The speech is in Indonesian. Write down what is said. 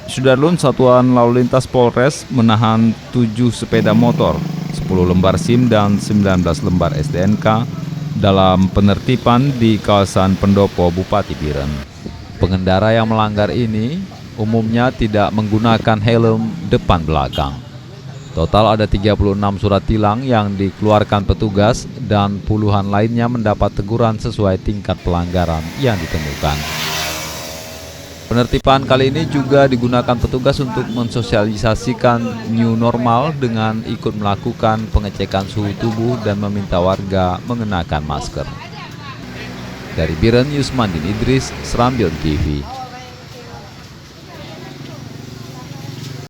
Sudarlun, Satuan Lalu Lintas Polres menahan 7 sepeda motor, 10 lembar SIM dan 19 lembar STNK dalam penertiban di kawasan Pendopo, Bupati Biren. Pengendara yang melanggar ini umumnya tidak menggunakan helm depan belakang. Total ada 36 surat tilang yang dikeluarkan petugas dan puluhan lainnya mendapat teguran sesuai tingkat pelanggaran yang ditemukan. Penertiban kali ini juga digunakan petugas untuk mensosialisasikan new normal dengan ikut melakukan pengecekan suhu tubuh dan meminta warga mengenakan masker. Dari Biren, Yusmandin Idris, Serambion TV.